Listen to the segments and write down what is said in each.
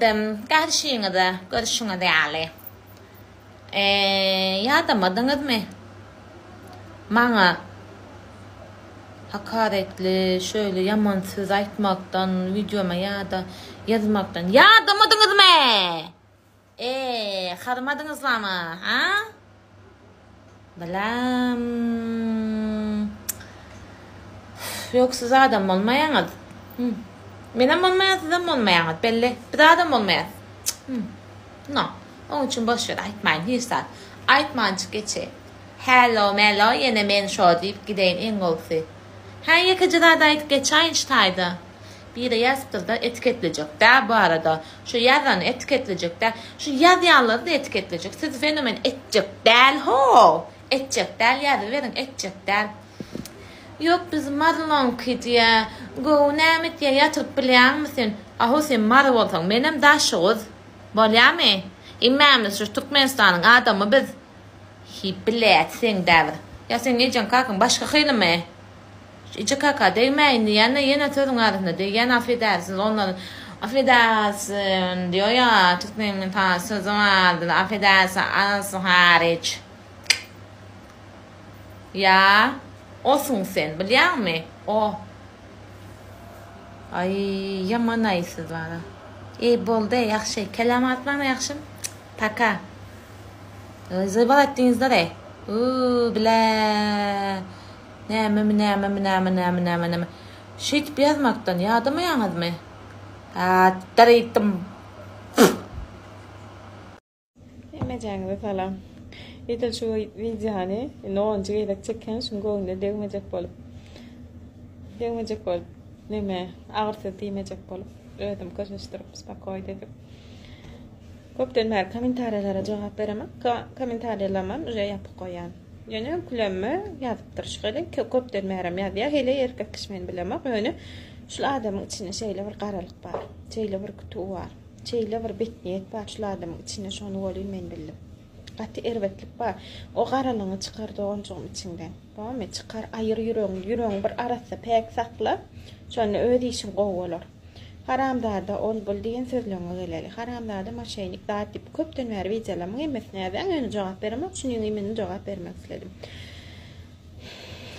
bildim. Görüşüne de yani. Yadamadınız mı? Bana hakaretli, şöyle yaman söz aytmaktan, videoma ya da yazmaktan yadamadınız mı? Harmadınız mı? Ha? Bilam. Yok siz adam olmayanız. Benim olmayan sizden olmayanız belli. Bir adam olmayan. No. Onun için boş ver aytmayın. Hiçler. Aytmayın geçe. Hello melo yine men şo deyip gideyim İngilizce. Her yakıcılarda ayıp geçen iştaydı. Bir de yazıda etiketleyecek de bu arada. Şu yazanı etiketleyecek de. Şu yazıyanları da etiketleyecek. Siz fenomen edecek del ho. Edecek del yazı verin edecek del. Yok biz marlon kidiye. Go nemet ya yatırıp bilen misin? Ahu sen marı olsan benim daşoz. Bolya mı? İmmemiz şu Türkmenistan'ın adamı biz. Bilet sen devir. Ya sen neyeceksin kalkın başka kıylı mı? İçi kaka değmeyin yine sözün arasında diyor. Yine affedersiniz onların. Affedersin diyor ya. Türkmenistan'ın sözü vardır. Affedersin anası hariç. Ya. Olsun sen biliyor musun? O. Ay yaman ayısız var. Boldu yaxşı. Kelam atmam yaxşı. Paka. Zıbal ettiğinizde de. Bile. Neme. Şit bir yazmaktan yadamayanız mı? Daraydım. Emecağınıza salam. Yetel şu videohani noğunca gelek çekken şungoğunda degmecek bolup. Neme ağırsa demeyecek bolup. Öğretim koşuşturup spakoy dedim. Köpten mer komentarlara cevap veremem. Komentarlarlamam öyle yapıp koyan. Yani kullanma yazıp duruşuyla köpten meram yazıyor. Hele erkek kişimen bilemem. Yani şu adamın içinde şeyle bir qaralık var. Şeyle bir kutu var. Şeyle bir betniyet var. Şu adamın içinde şonu olayım men bildim. Qatı ervetlik var. O qaralığını çıkardı onun içinden. Tamam mı? Çıkar ayır yüreğin bir arası pek sakla. Şonu öyle işin qoğulur. Haramdarda ol buldiğin sözlüğüne geleli. Haramdarda maşaynik dağıtıp köpten ver videolamın emesine ben cevap vermek için yemin cevap vermek istedim.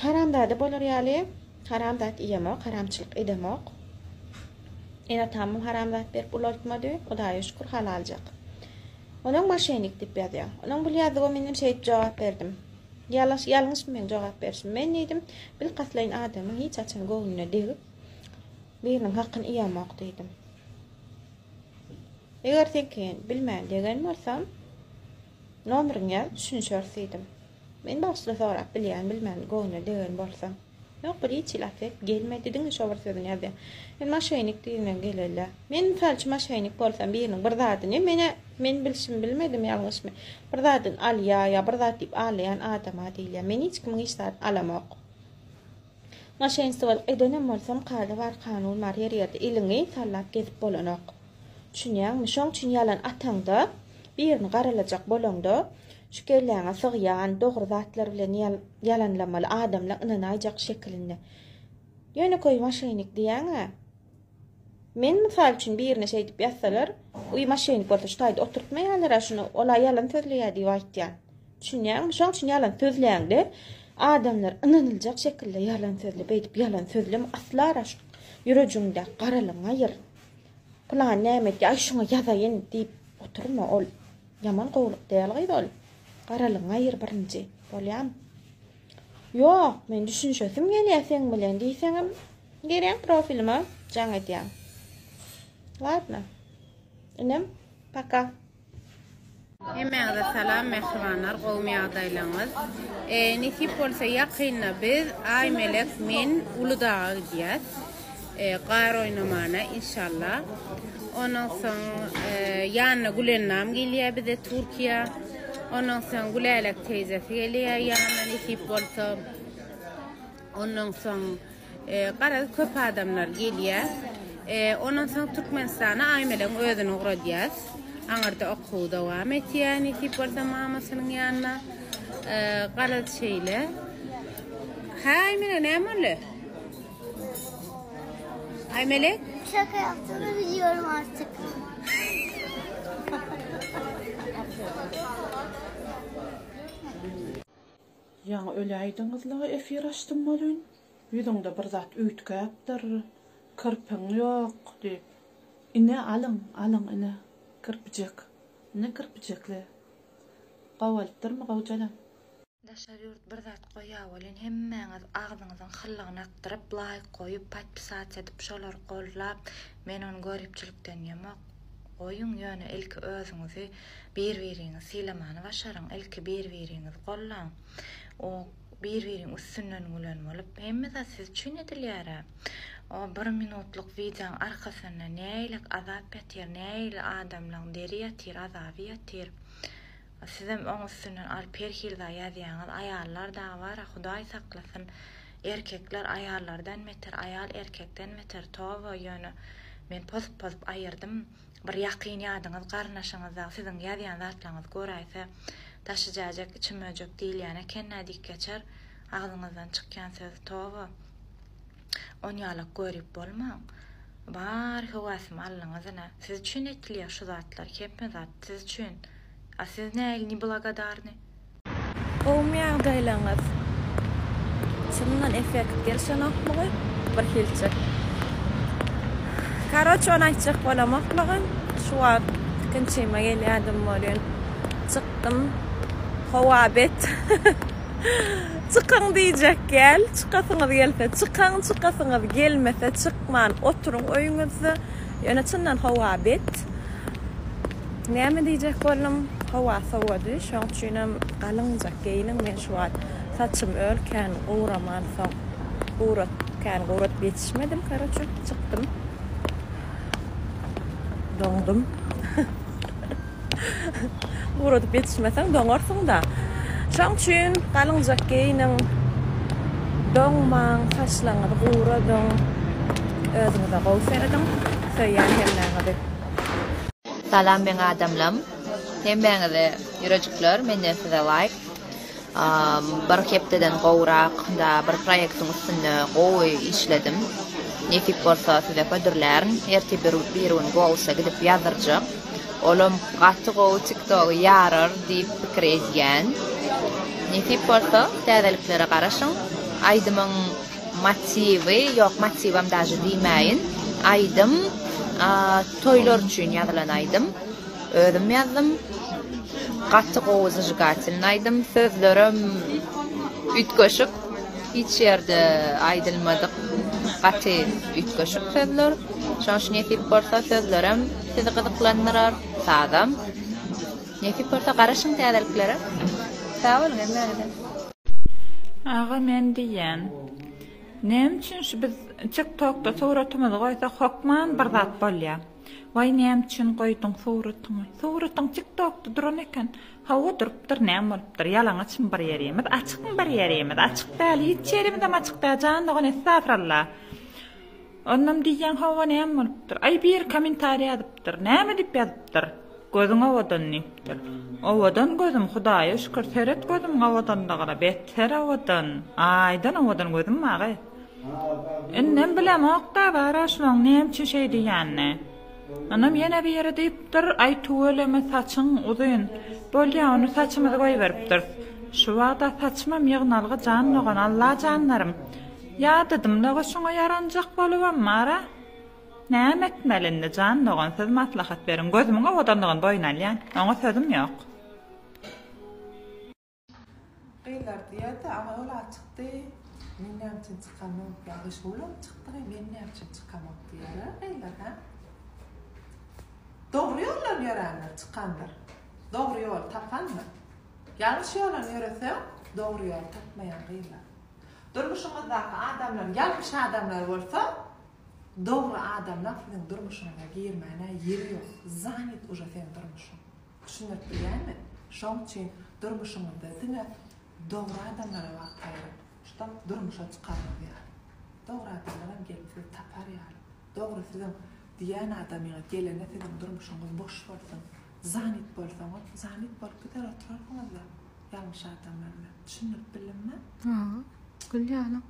Haramdarda bolur yali. Haramdat iyemek, haramçılık edemek. Ena tamam haramdat bir bulatmadı. O da şükür halalcak. Onun maşaynik dip yazıyor. Onun bu yazdığı benim şey cevap verdim. Yalnız mı cevap versin? Ben neydim? Bil kaslayın adamı hiç açan goğununa değil. Birinin hakkını iyamak dedim. Eğer sen bilmeyen degen varsam nomerun ya düşünüşörseydim. Men başta sonra bilmeyen goğuna degen varsam. Yok bir hiç ilafet gelme dedin şu var sözün yazdı. Men maşaynik deyinle gelirler. Men falç maşaynik bolsam birinin bir zadını men bilşim bilmedim yanlış mı? Bir zadın al ya bir zat dip alayan adama değil. Men hiç kimin işler alamak. Maşayın sıvıl edenem olsam qalı var kanun var yer yerde ilini sallap gezip bolanak. Çünyan mışon çün yalan atanda birini qaralacak bolonda şu kelleğine sığyan doğru zatlar bilen yalanlamalı adamla inanayacak şeklinde. Yöne koy maşaynik diyen ha. Men misal üçün birini şey dip yazsalar uy maşaynik bolsa şutaydı oturtmayanlara şunu olay yalan sözlüye diye aytyan. Çünyan mışon çün yalan sözleğinde adamlar inanılacak şekilde yalan sözlü beytip yalan sözlü aslar aşk yürücümde qaralın ayır. Plan nemet ya şuna yazayın deyip oturma ol. Yaman qoğulup deyal gıydı ol. Qaralın ayır birinci. Bolyam. Yok men düşünüşösüm geliyor sen bilen deysenim. Geren profilime can ediyem. Ladna. İnem. Paka. Emeğe salam mehribanlar, qovmi adaylanız. Nisip olsa yakınna biz ay melek min Uludağ'a gidiyaz. Qar oynamana inşallah. Ondan sonra yanına Gülennam geliyor bize Türkiye. Ondan sonra Gülelek teyzesi geliyor yanına nisip olsa. Ondan sonra qara köp adamlar geliyor. Ondan sonra Türkmenistan'a ay melek özünü uğradiyaz. Angarda okuw devam etiyor. Nisip olsa mamasının yanına. Qalat şeyle. Hay melek ne amole? Ay melek? Şaka yaptığını biliyorum artık. Yani öyle aydınızla efir açtım bolun. Yüzünde bir zat ütkäptir. Kırpın yok deyip. İne alın ine. Kırpıcık. Ne kırpıcıklı? Qavalıptır mı qavcalan? Daşar yurt bir zat koya bolin hemmeňiz agzyňyzyň hyllygyny aktyrıp laýyk goýup patpisat edip şolar gollap men onu görüpçilikden ýemek goýun ýöne ilki özüňizi bir-biriňiz silemany başaryň ilki bir-biriňiz gollaň o bir-biriň üstünden gülen bolup hemme siz üçin edilýär. O 1 minutluk videoň arkasyna näýlik azap etýär, näýlik adamlaryň deri ýatyr, azaby ýatyr. Sizem oň üstünden alper hilda ýazýaňyz aýallar da bar, Hudaý saklasyn. Erkekler aýallardan meter, aýal erkekden meter. Towa ýöne men pozup aýyrdym. Bir ýaqyn ýadyňyz garnaşyňyzda siziň ýazýan zatlaryňyz göräýse taşyjak içimejek diýilýän kennedik geçer. Agzyňyzdan çykýan söz towa. On ýalak görüp bolmaň. Bar howasym allyňyzyna. Siz üçin etýär şu zatlar, hepme zat siz üçin. A siz näýil blagodarny? Gowmýa daýlaňyz. Şundan effekt gelşen okmugy bir hilçe. Karaç onu açık bolamaklygy şu an kinçime gelýärdim bolýan. Çykdym. Howabet. Çıkın diýjek gel, çıkasyňyz gelse, çıkasyňyz gelmese çykman, oturuň öýüňizde. Ýöne çyndan howabet. Näme diýjek boldum? Hawa sowady, şoň üçin galynjak geýiň men şu an saçym ölken, uğraman soň. Uğrat betişmedim, karaçy çykdym. Doňdum. Uğrat betişmeseň doňarsyň da. Şoň üçin galynjak geýiň, doňmaň, saçlaryňy uğradyň, özüňize gowy seredin, söýýän hemmäňizi. Salam ben adamlam. Hemmäňize ýürejikler, menden size like. Bir hepdeden gowrak da bir proýektiň üstünde gowy işledim. Netip bolsa size ködürlärin, erti bir bolsa gidip ýazyrjak. Olam gaty gowy TikTok ýarar diýip pikir edýän. Netip bolsa täzeliklere garaşyň. Aýdymyň motivi, ýok motivim daşy diýmäýin. Aýdym toylar üçin ýazylan aýdym. Özüm ýazdym. Gaty gowy zıjgatylyny aýdym. Sözlerim ütköşük. Hiç ýerde aýdylmadyk. Gaty ütköşük sözler. Şoň netip bolsa sözlerim sizi gyzyklandyrar. Sağdam. Netip bolsa garaşyň täzeliklere. Sağ bolun hemmäňize. Ağa men diýen. Nem üçin biz TikTokda suratymyzy goýsak hokman bir zat bolýar. Why nem üçin goýdyň suratymy? Suratyň TikTokda duran eken. Hawa durupdyr, näme bolupdyr? Ýalaň açym bir ýerimiz, açykmy bir ýerimiz, açyk däl, hiç ýerimiz de açyk däl, jandygy estağfurullah. Ondan diýen hawa näme bolupdyr? Ay bir kommentariýa ýazypdyr. Näme diýip ýazypdyr? Gözüň awadan nipdir. Awadan gözüm Hudaýa şükür seret gözüm awadan da gara beter awadan. Aýdan awadan gözüm magy. Ennem bilem okda bara şoň näme üçin şey diýänne. Anam ýene bir ýere diýipdir, ay tuweleme saçyň uzun. Bolýa onu saçymy goýup beripdir. Şu wagda saçmam ýygnalygy janlygan Allah janlarym. Ya dedim, naga şoňa yaranjak bolubam mara. Näme etmelinde janlygan siz maslahat berin. Gözümiň awadandygyny boýnalýan. Oňa sözüm ýok. Geyler diýärdi, aga ola çykdy. Men näme üçin çykamam? Ýa-da şolam çykdy, men näme üçin çykamam diýerler. Geyler ha? Dogry ýollar ýörenler çykandyr. Dogry ýol tapanmy? Ýalňyş ýollar ýörese, dogry ýol tapmaýan geyler. Durmuşyňyzdaky adamlar, ýalňyş adamlar bolsa, dogry adamlar siziň durmuşyňyza girmäne ýeri ýok. Zanit uje sen durmuşyň. Düşünüp bilýärmi? Şoň üçin durmuşyňyzda diňe dogry adamlara wagt aýryp, şoň durmuşa çykarmak ýa. Dogry adamlar gelip sizi tapar ýa. Dogry siziň diýen adamyňa gelende siziň durmuşyňyz boş bolsun. Zanit bolsaňyz, zanit bolup gider oturarsňyz. Ýalňyş adamlar bilen düşünüp bilinmi? Gülýärem.